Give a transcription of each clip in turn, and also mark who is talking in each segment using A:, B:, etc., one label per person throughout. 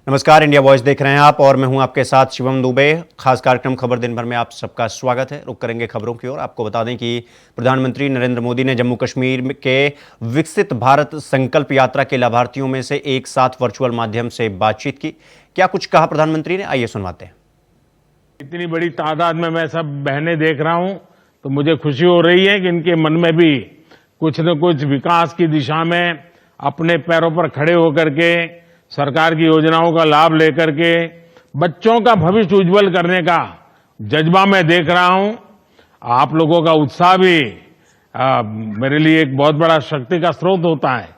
A: नमस्कार, India voice देख रहे हैं आप और मैं हूं आपके साथ शिवम दुबे। खास कार्यक्रम खबर दिन भर में आप सबका स्वागत है। रुक करेंगे खबरों की ओर। आपको बता दें कि प्रधानमंत्री नरेंद्र मोदी ने जम्मू कश्मीर के विकसित भारत संकल्प यात्रा के लाभार्थियों में से एक साथ वर्चुअल माध्यम से बातचीत की। क्या कुछ कहा प्रधानमंत्री ने, आइए सुनवाते हैं।
B: इतनी बड़ी तादाद में मैं सब बहनें देख रहा हूं तो मुझे खुशी हो रही है कि इनके मन में भी कुछ न कुछ विकास की दिशा में अपने पैरों पर खड़े होकर के सरकार की योजनाओं का लाभ लेकर के बच्चों का भविष्य उज्जवल करने का जज्बा मैं देख रहा हूं। आप लोगों का उत्साह भी मेरे लिए एक बहुत बड़ा शक्ति का स्रोत होता है।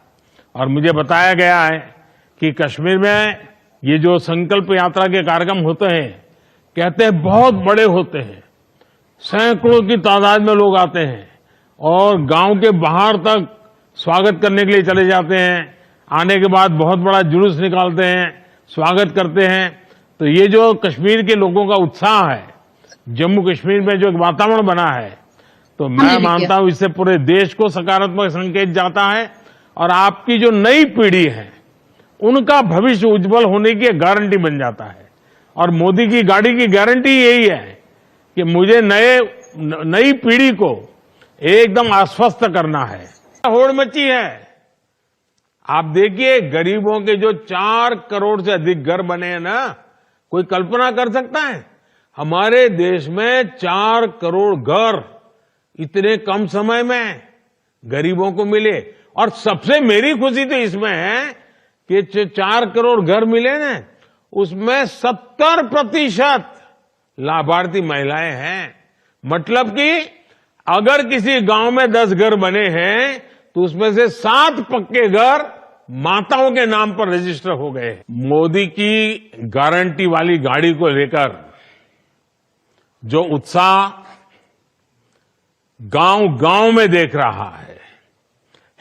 B: और मुझे बताया गया है कि कश्मीर में ये जो संकल्प यात्रा के कार्यक्रम होते हैं, कहते हैं बहुत बड़े होते हैं, सैकड़ों की तादाद में लोग आते हैं और गांव के बाहर तक स्वागत करने के लिए चले जाते हैं। आने के बाद बहुत बड़ा जुलूस निकालते हैं, स्वागत करते हैं। तो ये जो कश्मीर के लोगों का उत्साह है, जम्मू कश्मीर में जो एक वातावरण बना है, तो मैं मानता हूं इससे पूरे देश को सकारात्मक संकेत जाता है और आपकी जो नई पीढ़ी है उनका भविष्य उज्जवल होने की गारंटी बन जाता है। और मोदी की गाड़ी की गारंटी यही है कि मुझे नई पीढ़ी को एकदम आश्वस्त करना है। होड़ मची है। आप देखिए, गरीबों के जो 4 करोड़ से अधिक घर बने हैं ना, कोई कल्पना कर सकता है हमारे देश में 4 करोड़ घर इतने कम समय में गरीबों को मिले। और सबसे मेरी खुशी तो इसमें है कि 4 करोड़ घर मिले ना, उसमें 70% लाभार्थी महिलाएं हैं। मतलब कि अगर किसी गांव में 10 घर बने हैं तो उसमें से 7 पक्के घर माताओं के नाम पर रजिस्टर हो गए। मोदी की गारंटी वाली गाड़ी को लेकर जो उत्साह गांव-गांव में देख रहा है,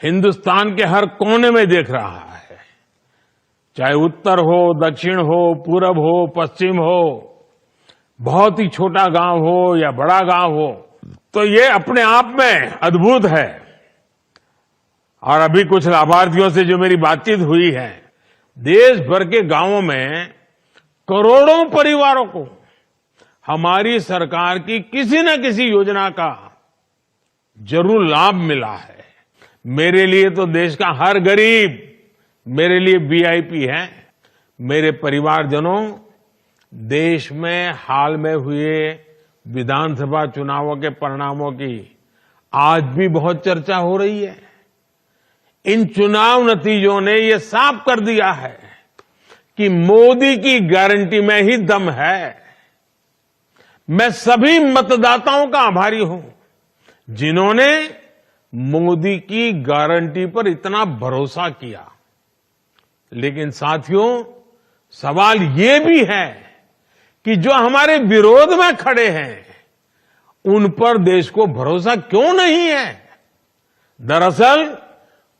B: हिंदुस्तान के हर कोने में देख रहा है, चाहे उत्तर हो, दक्षिण हो, पूरब हो, पश्चिम हो, बहुत ही छोटा गांव हो या बड़ा गांव हो, तो ये अपने आप में अद्भुत है। और अभी कुछ लाभार्थियों से जो मेरी बातचीत हुई है, देश भर के गांवों में करोड़ों परिवारों को हमारी सरकार की किसी न किसी योजना का जरूर लाभ मिला है। मेरे लिए तो देश का हर गरीब मेरे लिए वीआईपी है। मेरे परिवारजनों, देश में हाल में हुए विधानसभा चुनावों के परिणामों की आज भी बहुत चर्चा हो रही है। इन चुनाव नतीजों ने ये साफ कर दिया है कि मोदी की गारंटी में ही दम है। मैं सभी मतदाताओं का आभारी हूं जिन्होंने मोदी की गारंटी पर इतना भरोसा किया। लेकिन साथियों, सवाल ये भी है कि जो हमारे विरोध में खड़े हैं उन पर देश को भरोसा क्यों नहीं है। दरअसल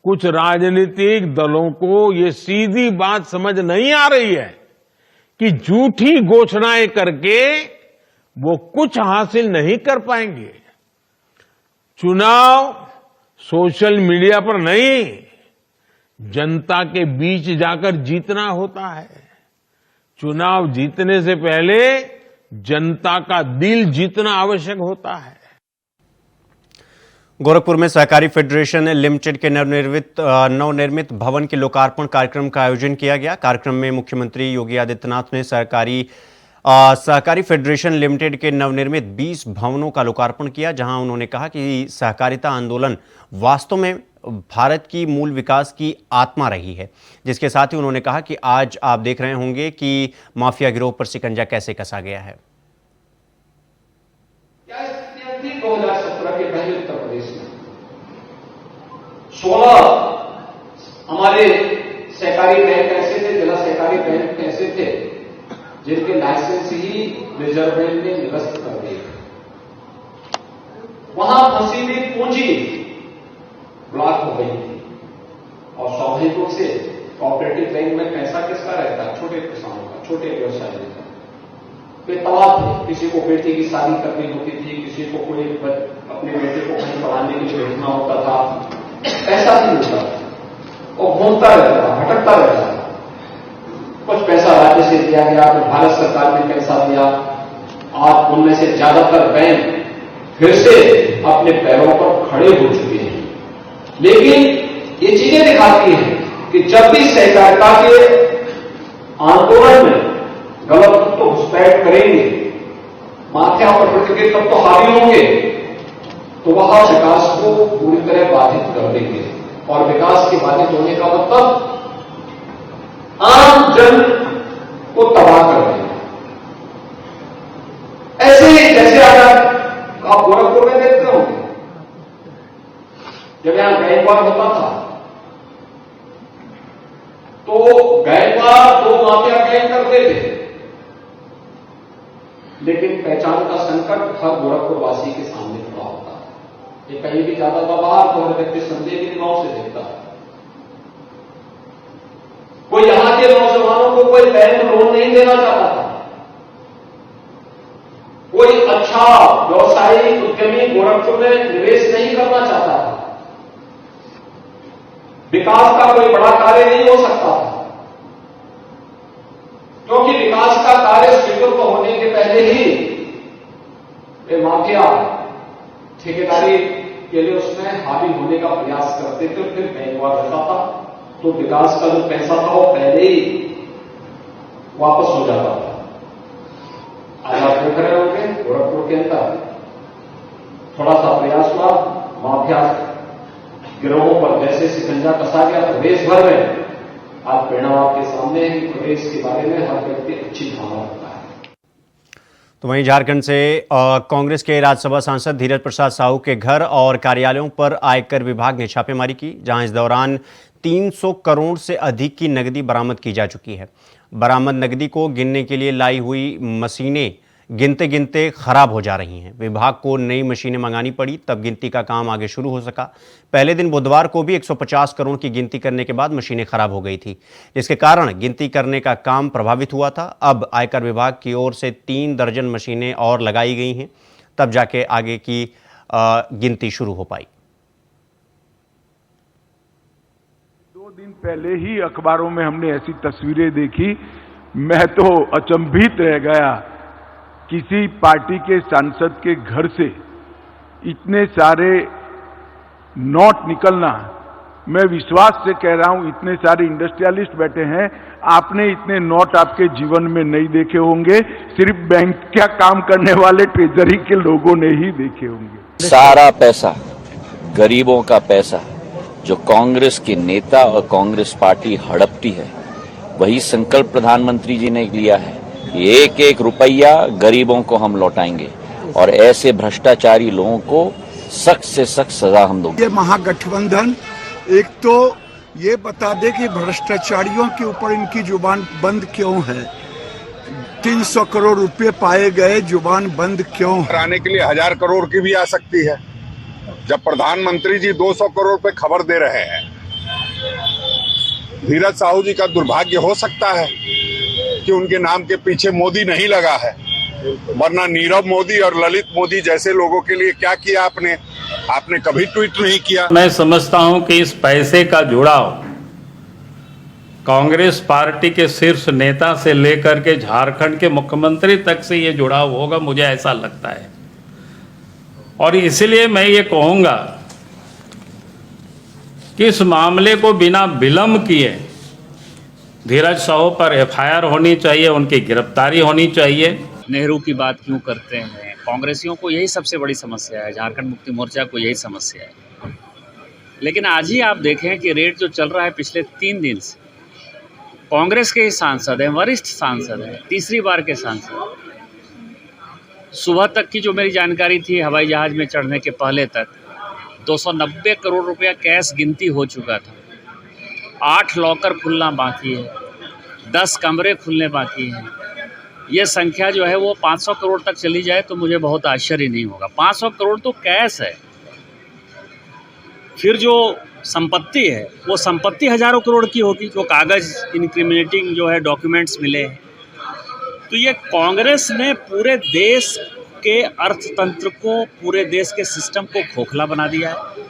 B: कुछ राजनीतिक दलों को ये सीधी बात समझ नहीं आ रही है कि झूठी घोषणाएं करके वो कुछ हासिल नहीं कर पाएंगे। चुनाव सोशल मीडिया पर नहीं, जनता के बीच जाकर जीतना होता है। चुनाव जीतने से पहले जनता का दिल जीतना आवश्यक होता है।
A: गोरखपुर में सहकारी फेडरेशन लिमिटेड के नवनिर्मित भवन के लोकार्पण कार्यक्रम का आयोजन किया गया। कार्यक्रम में मुख्यमंत्री योगी आदित्यनाथ ने सहकारी फेडरेशन लिमिटेड के नवनिर्मित 20 भवनों का लोकार्पण किया, जहां उन्होंने कहा कि सहकारिता आंदोलन वास्तव में भारत की मूल विकास की आत्मा रही है। जिसके साथ ही उन्होंने कहा कि आज आप देख रहे होंगे कि माफिया गिरोह पर शिकंजा कैसे कसा गया है।
C: 2017 के पहले उत्तर प्रदेश में 16 हमारे सहकारी बैंक ऐसे थे, जिला सहकारी बैंक ऐसे थे जिनके लाइसेंस ही रिजर्व बैंक ने निरस्त कर दिए। वहां फंसी हुई पूंजी ब्लॉक हो गई थी और स्वाभाविक रूप से कोऑपरेटिव बैंक में पैसा किसका रहता है? छोटे किसानों का, छोटे व्यवसायियों का। वे तबाह थे। किसी को बेटी की शादी करनी होती थी, किसी को कोई अपने बेटे को कहीं पढ़ाने के लिए भेजना होता था, पैसा नहीं होता था, वो घूमता रहता था, भटकता रहता था। कुछ पैसा से दिया गया, तो भारत सरकार ने पैसा दिया। आज उनमें से ज्यादातर बैंक फिर से अपने पैरों पर खड़े हो चुके हैं। लेकिन ये चीजें दिखाती हैं कि जब भी सहकारिता के आंदोलन में गलत तो घुसपैठ करेंगे, माफिया प्रकृति के तब तो हावी होंगे, तो वह विकास को पूरी तरह बाधित कर देंगे। और विकास के बाधित होने का मतलब आम जन को तबाह कर देंगे। ऐसे ही जैसे आप गोरखपुर में देखते होंगे, जब यहां गैंगवार होता था तो गैंगवार दो माफिया गैंग करते थे, लेकिन पहचान का संकट हर गोरखपुर वासी के सामने खड़ा होता है। ये कहीं भी जाता था बाहर तो हर व्यक्ति संदेह के भाव से देखता है। कोई यहां के नौजवानों को कोई बैंक लोन नहीं देना चाहता था। कोई अच्छा व्यवसायी उद्यमी गोरखपुर में निवेश नहीं करना चाहता था। विकास का कोई बड़ा कार्य नहीं हो सकता था, क्योंकि विकास का कार्य स्वीकृत होने के पहले ही वे माफिया ठेकेदारी के लिए उसमें हावी होने का प्रयास करते थे। फिर गैंगवार होता था तो विकास का जो पैसा था वो पहले ही वापस हो जाता था। आज आप देख रहे होंगे गोरखपुर के अंदर थोड़ा सा प्रयास हुआ, माफिया गिरोहों पर जैसे शिकंजा कसा गया, प्रदेश भर में आज परिणाम आपके सामने है कि प्रदेश के बारे में हर व्यक्ति अच्छी धारणा रखता है।
A: तो वहीं झारखंड से कांग्रेस के राज्यसभा सांसद धीरज प्रसाद साहू के घर और कार्यालयों पर आयकर विभाग ने छापेमारी की, जहां इस दौरान 300 करोड़ से अधिक की नकदी बरामद की जा चुकी है। बरामद नकदी को गिनने के लिए लाई हुई मशीनें गिनते गिनते खराब हो जा रही हैं। विभाग को नई मशीनें मंगानी पड़ी, तब गिनती का काम आगे शुरू हो सका। पहले दिन बुधवार को भी 150 करोड़ की गिनती करने के बाद मशीनें खराब हो गई थी, जिसके कारण गिनती करने का काम प्रभावित हुआ था। अब आयकर विभाग की ओर से 3 दर्जन मशीनें और लगाई गई हैं, तब जाके आगे की गिनती शुरू हो पाई।
D: 2 दिन पहले ही अखबारों में हमने ऐसी तस्वीरें देखी, मैं तो अचंभित रह गया। किसी पार्टी के सांसद के घर से इतने सारे नोट निकलना, मैं विश्वास से कह रहा हूं, इतने सारे इंडस्ट्रियलिस्ट बैठे हैं, आपने इतने नोट आपके जीवन में नहीं देखे होंगे। सिर्फ बैंक का काम करने वाले ट्रेजरी के लोगों ने ही देखे होंगे।
E: सारा पैसा, गरीबों का पैसा जो कांग्रेस के नेता और कांग्रेस पार्टी हड़पती है, वही संकल्प प्रधानमंत्री जी ने लिया है। एक एक रुपया गरीबों को हम लौटाएंगे और ऐसे भ्रष्टाचारी लोगों को सख्त से सख्त सजा हम देंगे।
F: ये महागठबंधन एक तो ये बता दे कि भ्रष्टाचारियों के ऊपर इनकी जुबान बंद क्यों है। 300 करोड़ रुपए पाए गए, जुबान बंद क्यों है?
G: आने के लिए 1000 करोड़ की भी आ सकती है। जब प्रधानमंत्री जी 200 करोड़ पे खबर दे रहे हैं, धीरज साहू जी का दुर्भाग्य हो सकता है कि उनके नाम के पीछे मोदी नहीं लगा है, वरना नीरव मोदी और ललित मोदी जैसे लोगों के लिए क्या किया आपने कभी ट्वीट नहीं किया।
H: मैं समझता हूं कि इस पैसे का जुड़ाव कांग्रेस पार्टी के शीर्ष नेता से लेकर के झारखंड के मुख्यमंत्री तक से ये जुड़ाव होगा, मुझे ऐसा लगता है। और इसलिए मैं ये कहूंगा कि इस मामले को बिना विलंब किए धीरज साहू पर एफआईआर होनी चाहिए, उनकी गिरफ्तारी होनी चाहिए।
I: नेहरू की बात क्यों करते हैं? कांग्रेसियों को यही सबसे बड़ी समस्या है, झारखंड मुक्ति मोर्चा को यही समस्या है। लेकिन आज ही आप देखें कि रेट जो चल रहा है पिछले 3 दिन से, कांग्रेस के ही सांसद हैं, वरिष्ठ सांसद हैं, तीसरी बार के सांसद। सुबह तक की जो मेरी जानकारी थी, हवाई जहाज में चढ़ने के पहले तक 290 करोड़ रुपया कैश गिनती हो चुका था। 8 लॉकर खुलना बाकी है, 10 कमरे खुलने बाकी हैं। ये संख्या जो है वो 500 करोड़ तक चली जाए तो मुझे बहुत आश्चर्य नहीं होगा। 500 करोड़ तो कैश है। फिर जो संपत्ति है वो संपत्ति हजारों करोड़ की होगी, जो कागज इनक्रिमिनेटिंग जो है डॉक्यूमेंट्स मिले हैं। तो ये कांग्रेस ने पूरे देश के अर्थतंत्र को, पूरे देश के सिस्टम को खोखला बना दिया है।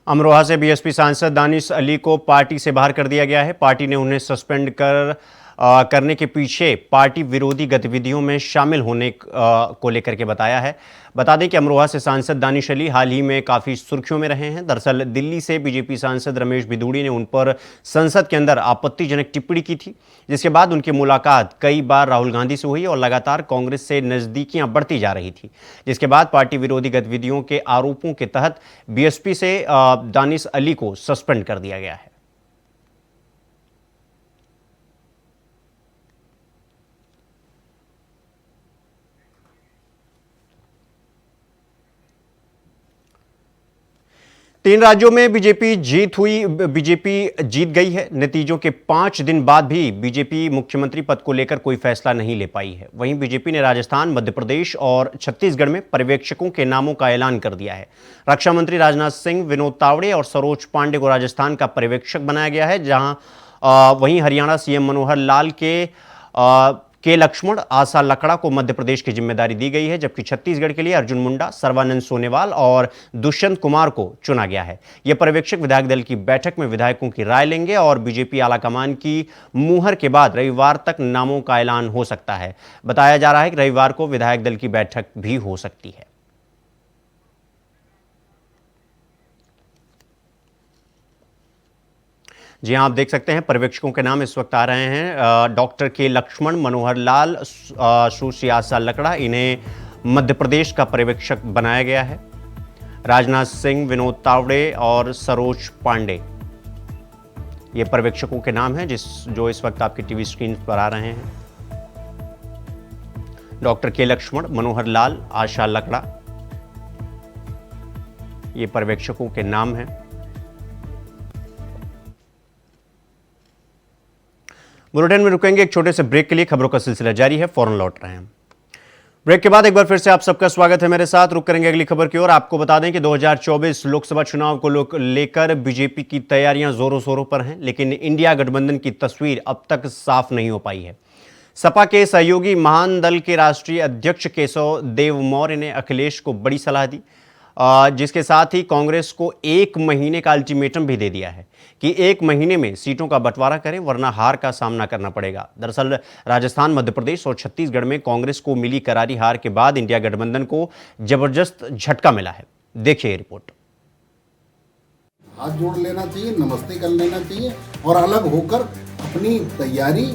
A: अमरोहा से बीएसपी सांसद दानिश अली को पार्टी से बाहर कर दिया गया है। पार्टी ने उन्हें सस्पेंड कर करने के पीछे पार्टी विरोधी गतिविधियों में शामिल होने को लेकर के बताया है। बता दें कि अमरोहा से सांसद दानिश अली हाल ही में काफ़ी सुर्खियों में रहे हैं। दरअसल दिल्ली से बीजेपी सांसद रमेश बिधूड़ी ने उन पर संसद के अंदर आपत्तिजनक टिप्पणी की थी, जिसके बाद उनकी मुलाकात कई बार राहुल गांधी से हुई और लगातार कांग्रेस से नज़दीकियां बढ़ती जा रही थी, जिसके बाद पार्टी विरोधी गतिविधियों के आरोपों के तहत बीएसपी से दानिश अली को सस्पेंड कर दिया गया है। तीन राज्यों में बीजेपी जीत गई है। नतीजों के 5 दिन बाद भी बीजेपी मुख्यमंत्री पद को लेकर कोई फैसला नहीं ले पाई है। वहीं बीजेपी ने राजस्थान, मध्य प्रदेश और छत्तीसगढ़ में पर्यवेक्षकों के नामों का ऐलान कर दिया है। रक्षा मंत्री राजनाथ सिंह, विनोद तावड़े और सरोज पांडे को राजस्थान का पर्यवेक्षक बनाया गया है, जहां वहीं हरियाणा सीएम मनोहर लाल के लक्ष्मण, आशा लकड़ा को मध्य प्रदेश की जिम्मेदारी दी गई है, जबकि छत्तीसगढ़ के लिए अर्जुन मुंडा, सर्बानंद सोनेवाल और दुष्यंत कुमार को चुना गया है। ये पर्यवेक्षक विधायक दल की बैठक में विधायकों की राय लेंगे और बीजेपी आलाकमान की मुहर के बाद रविवार तक नामों का ऐलान हो सकता है। बताया जा रहा है कि रविवार को विधायक दल की बैठक भी हो सकती है। जी हां, आप देख सकते हैं पर्यवेक्षकों के नाम इस वक्त आ रहे हैं। डॉक्टर के लक्ष्मण, मनोहर लाल, सुश्री आशा लकड़ा, इन्हें मध्य प्रदेश का पर्यवेक्षक बनाया गया है। राजनाथ सिंह, विनोद तावड़े और सरोज पांडे, ये पर्यवेक्षकों के नाम हैं जो इस वक्त आपकी टीवी स्क्रीन पर आ रहे हैं। डॉक्टर के लक्ष्मण, मनोहर लाल, आशा लकड़ा, ये पर्यवेक्षकों के नाम हैं। बुलेटिन में रुकेंगे एक छोटे से ब्रेक के लिए। खबरों का सिलसिला जारी है, फौरन लौट रहे हैं। ब्रेक के बाद एक बार फिर से आप सबका स्वागत है मेरे साथ। रुक करेंगे अगली खबर की ओर। आपको बता दें कि 2024 लोकसभा चुनाव को लेकर बीजेपी की तैयारियां जोरों शोरों पर हैं, लेकिन इंडिया गठबंधन की तस्वीर अब तक साफ नहीं हो पाई है। सपा के सहयोगी महान दल के राष्ट्रीय अध्यक्ष केशव देव मौर्य ने अखिलेश को बड़ी सलाह दी, जिसके साथ ही कांग्रेस को 1 महीने का अल्टीमेटम भी दे दिया है कि 1 महीने में सीटों का बंटवारा करें, वरना हार का सामना करना पड़ेगा। दरअसल राजस्थान, मध्य प्रदेश और छत्तीसगढ़ में कांग्रेस को मिली करारी हार के बाद इंडिया गठबंधन को जबरदस्त झटका मिला है। देखिए रिपोर्ट।
J: हाथ जोड़ लेना चाहिए, नमस्ते कर लेना चाहिए और अलग होकर अपनी तैयारी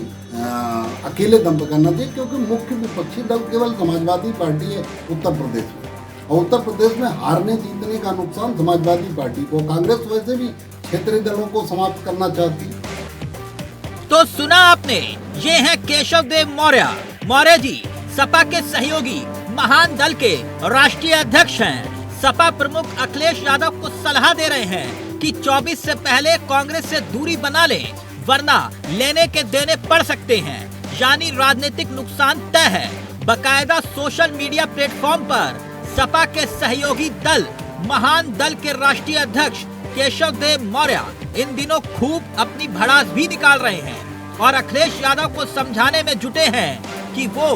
J: अकेले दम पर करना चाहिए, क्योंकि मुख्य विपक्षी दल केवल समाजवादी पार्टी है उत्तर प्रदेश में, और उत्तर प्रदेश में हारने जीतने का नुकसान समाजवादी पार्टी को। कांग्रेस वैसे भी क्षेत्रीय दलों को समाप्त करना चाहती है।
K: तो सुना आपने, ये है केशव देव मौर्य। मौर्य जी सपा के सहयोगी महान दल के राष्ट्रीय अध्यक्ष हैं। सपा प्रमुख अखिलेश यादव को सलाह दे रहे हैं कि 24 से पहले कांग्रेस से दूरी बना लें, वरना लेने के देने पड़ सकते हैं, यानी राजनीतिक नुकसान तय है। बकायदा सोशल मीडिया प्लेटफॉर्म पर सपा के सहयोगी दल महान दल के राष्ट्रीय अध्यक्ष केशव देव मौर्य इन दिनों खूब अपनी भड़ास भी निकाल रहे हैं और अखिलेश यादव को समझाने में जुटे हैं कि वो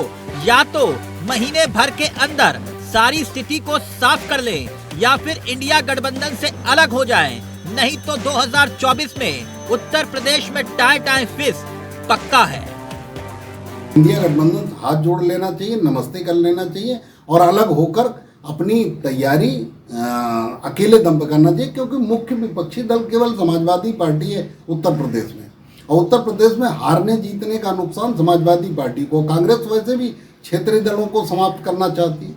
K: या तो महीने भर के अंदर सारी स्थिति को साफ कर लें या फिर इंडिया गठबंधन से अलग हो जाएं, नहीं तो 2024 में उत्तर प्रदेश में टाई फिस पक्का है।
J: इंडिया गठबंधन हाथ जोड़ लेना चाहिए, नमस्ते कर लेना चाहिए और अलग होकर अपनी तैयारी अकेले दम पर करना चाहिए, क्योंकि मुख्य विपक्षी दल केवल समाजवादी पार्टी है उत्तर प्रदेश में, और उत्तर प्रदेश में हारने जीतने का नुकसान समाजवादी पार्टी को। कांग्रेस वैसे भी क्षेत्रीय दलों को समाप्त करना चाहती है।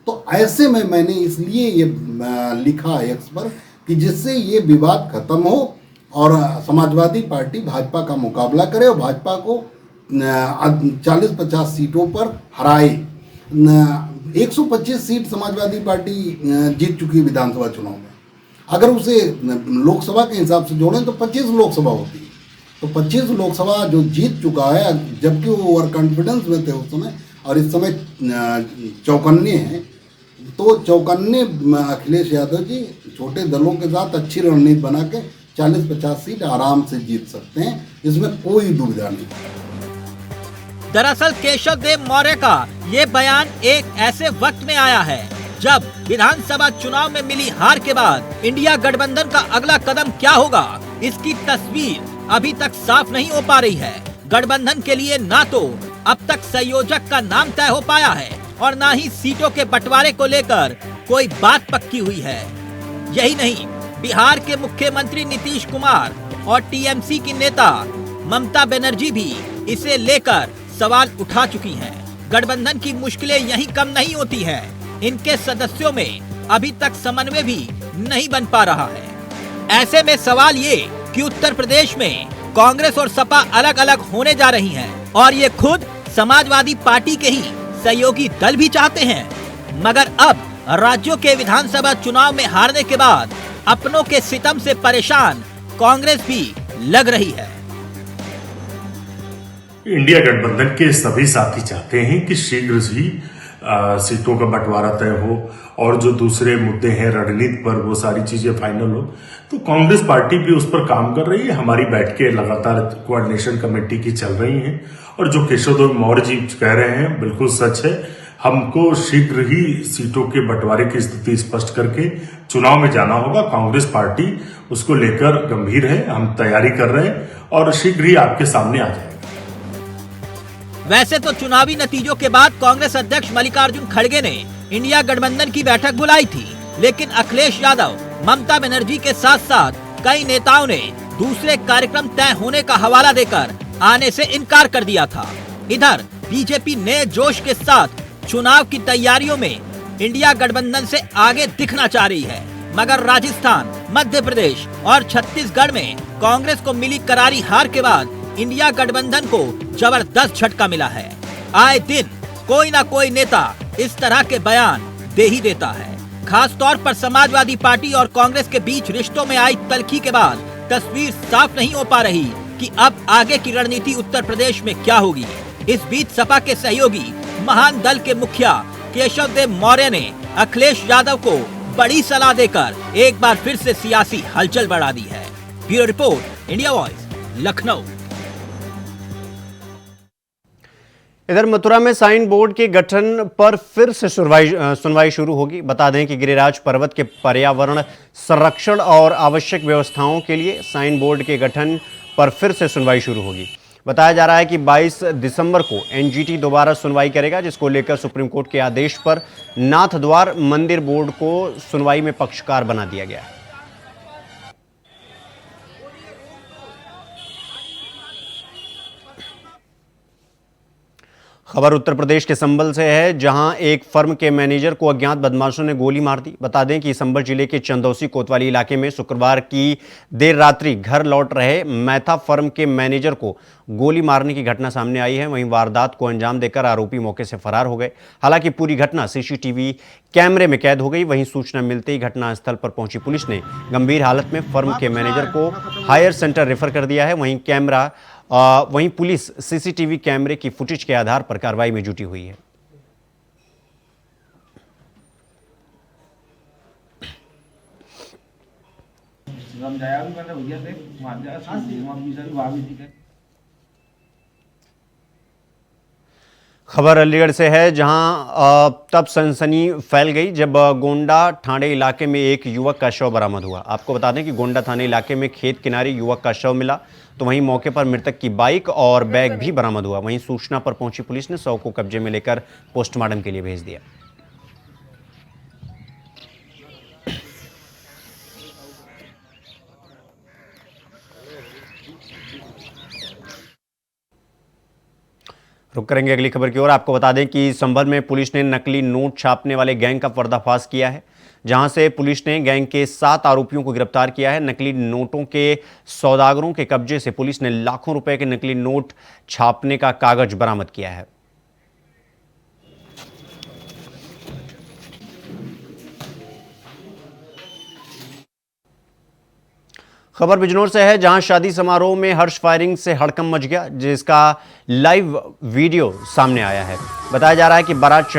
J: तो ऐसे में मैंने इसलिए ये लिखा एक्स पर कि जिससे ये विवाद खत्म हो और समाजवादी पार्टी भाजपा का मुकाबला करे और भाजपा को 40-50 सीटों पर हराए। 125 सीट समाजवादी पार्टी जीत चुकी है विधानसभा चुनाव में। अगर उसे लोकसभा के हिसाब से जोड़ें तो 25 लोकसभा होती है। तो 25 लोकसभा जो जीत चुका है, जबकि वो ओवर कॉन्फिडेंस में थे उस समय, और इस समय चौकन्ने हैं। तो चौकन्ने अखिलेश यादव जी छोटे दलों के साथ अच्छी रणनीति बना के 40-50 सीट आराम से जीत सकते हैं, इसमें कोई दुविधा नहीं।
K: दरअसल केशव देव मौर्य का ये बयान एक ऐसे वक्त में आया है जब विधानसभा चुनाव में मिली हार के बाद इंडिया गठबंधन का अगला कदम क्या होगा, इसकी तस्वीर अभी तक साफ नहीं हो पा रही है। गठबंधन के लिए ना तो अब तक संयोजक का नाम तय हो पाया है और ना ही सीटों के बंटवारे को लेकर कोई बात पक्की हुई है। यही नहीं, बिहार के मुख्यमंत्री नीतीश कुमार और टीएमसी की नेता ममता बनर्जी भी इसे लेकर सवाल उठा चुकी हैं। गठबंधन की मुश्किलें यहीं कम नहीं होती हैं, इनके सदस्यों में अभी तक समन्वय भी नहीं बन पा रहा है। ऐसे में सवाल ये कि उत्तर प्रदेश में कांग्रेस और सपा अलग अलग होने जा रही हैं और ये खुद समाजवादी पार्टी के ही सहयोगी दल भी चाहते हैं, मगर अब राज्यों के विधानसभा चुनाव में हारने के बाद अपनों के सितम से परेशान कांग्रेस भी लग रही है।
L: इंडिया गठबंधन के सभी साथी चाहते हैं कि शीघ्र ही सीटों का बंटवारा तय हो और जो दूसरे मुद्दे हैं रणनीति पर वो सारी चीजें फाइनल हो। तो कांग्रेस पार्टी भी उस पर काम कर रही है। हमारी बैठकें लगातार कोऑर्डिनेशन कमेटी की चल रही हैं और जो केशवदेव मौर्य जी कह रहे हैं बिल्कुल सच है। हमको शीघ्र ही सीटों के बंटवारे की स्थिति स्पष्ट करके चुनाव में जाना होगा। कांग्रेस पार्टी उसको लेकर गंभीर है, हम तैयारी कर रहे हैं और शीघ्र ही आपके सामने आ जाएगा।
K: वैसे तो चुनावी नतीजों के बाद कांग्रेस अध्यक्ष मल्लिकार्जुन खड़गे ने इंडिया गठबंधन की बैठक बुलाई थी, लेकिन अखिलेश यादव, ममता बनर्जी के साथ साथ कई नेताओं ने दूसरे कार्यक्रम तय होने का हवाला देकर आने से इनकार कर दिया था। इधर बीजेपी नए जोश के साथ चुनाव की तैयारियों में इंडिया गठबंधन से आगे दिखना चाह रही है, मगर राजस्थान, मध्य प्रदेश और छत्तीसगढ़ में कांग्रेस को मिली करारी हार के बाद इंडिया गठबंधन को जबरदस्त झटका मिला है। आए दिन कोई ना कोई नेता इस तरह के बयान दे ही देता है। खास तौर पर समाजवादी पार्टी और कांग्रेस के बीच रिश्तों में आई तल्खी के बाद तस्वीर साफ नहीं हो पा रही कि अब आगे की रणनीति उत्तर प्रदेश में क्या होगी। इस बीच सपा के सहयोगी महान दल के मुखिया केशवदेव मौर्य ने अखिलेश यादव को बड़ी सलाह देकर एक बार फिर से सियासी हलचल बढ़ा दी है। Bureau report, India voice, Lucknow.
A: इधर मथुरा में साइन बोर्ड के गठन पर फिर से सुनवाई शुरू होगी। बता दें कि गिरिराज पर्वत के पर्यावरण संरक्षण और आवश्यक व्यवस्थाओं के लिए साइन बोर्ड के गठन पर फिर से सुनवाई शुरू होगी। बताया जा रहा है कि 22 दिसंबर को एनजीटी दोबारा सुनवाई करेगा, जिसको लेकर सुप्रीम कोर्ट के आदेश पर नाथद्वार मंदिर बोर्ड को सुनवाई में पक्षकार बना दिया गया है। खबर उत्तर प्रदेश के संभल से है, जहां एक फर्म के मैनेजर को अज्ञात बदमाशों ने गोली मार दी। बता दें कि संभल जिले के चंदौसी कोतवाली इलाके में शुक्रवार की देर रात्रि घर लौट रहे मैथा फर्म के मैनेजर को गोली मारने की घटना सामने आई है। वहीं वारदात को अंजाम देकर आरोपी मौके से फरार हो गए। हालांकि पूरी घटना सीसीटीवी कैमरे में कैद हो गई। वहीं सूचना मिलते ही घटनास्थल पर पहुंची पुलिस ने गंभीर हालत में फर्म के मैनेजर को हायर सेंटर रेफर कर दिया है। वहीं पुलिस सीसीटीवी कैमरे की फुटेज के आधार पर कार्रवाई में जुटी हुई है। खबर अलीगढ़ से है, जहां तब सनसनी फैल गई जब गोंडा थाने इलाके में एक युवक का शव बरामद हुआ। आपको बता दें कि गोंडा थाने इलाके में खेत किनारे युवक का शव मिला, तो वहीं मौके पर मृतक की बाइक और बैग भी बरामद हुआ। वहीं सूचना पर पहुंची पुलिस ने शव को कब्जे में लेकर पोस्टमार्टम के लिए भेज दिया। रुक करेंगे अगली खबर की ओर। आपको बता दें कि संभल में पुलिस ने नकली नोट छापने वाले गैंग का पर्दाफाश किया है, जहां से पुलिस ने गैंग के 7 आरोपियों को गिरफ्तार किया है। नकली नोटों के सौदागरों के कब्जे से पुलिस ने लाखों रुपए के नकली नोट छापने का कागज बरामद किया है। खबर बिजनौर से है, जहां शादी समारोह में हर्ष फायरिंग से हड़कंप मच गया, जिसका लाइव वीडियो सामने आया है। बताया जा रहा है कि बारात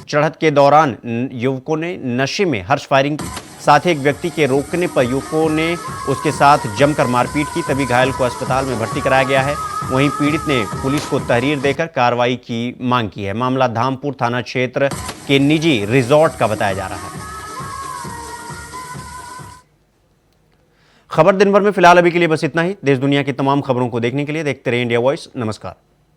A: चढ़त के दौरान युवकों ने नशे में हर्ष फायरिंग की। साथ ही एक व्यक्ति के रोकने पर युवकों ने उसके साथ जमकर मारपीट की, तभी घायल को अस्पताल में भर्ती कराया गया है। वहीं पीड़ित ने पुलिस को तहरीर देकर कार्रवाई की मांग की है। मामला धामपुर थाना क्षेत्र के निजी रिजॉर्ट का बताया जा रहा है। खबर दिन भर में फिलहाल अभी के लिए बस इतना ही। देश दुनिया की तमाम खबरों को देखने के लिए देखते रहिए इंडिया वॉइस। नमस्कार।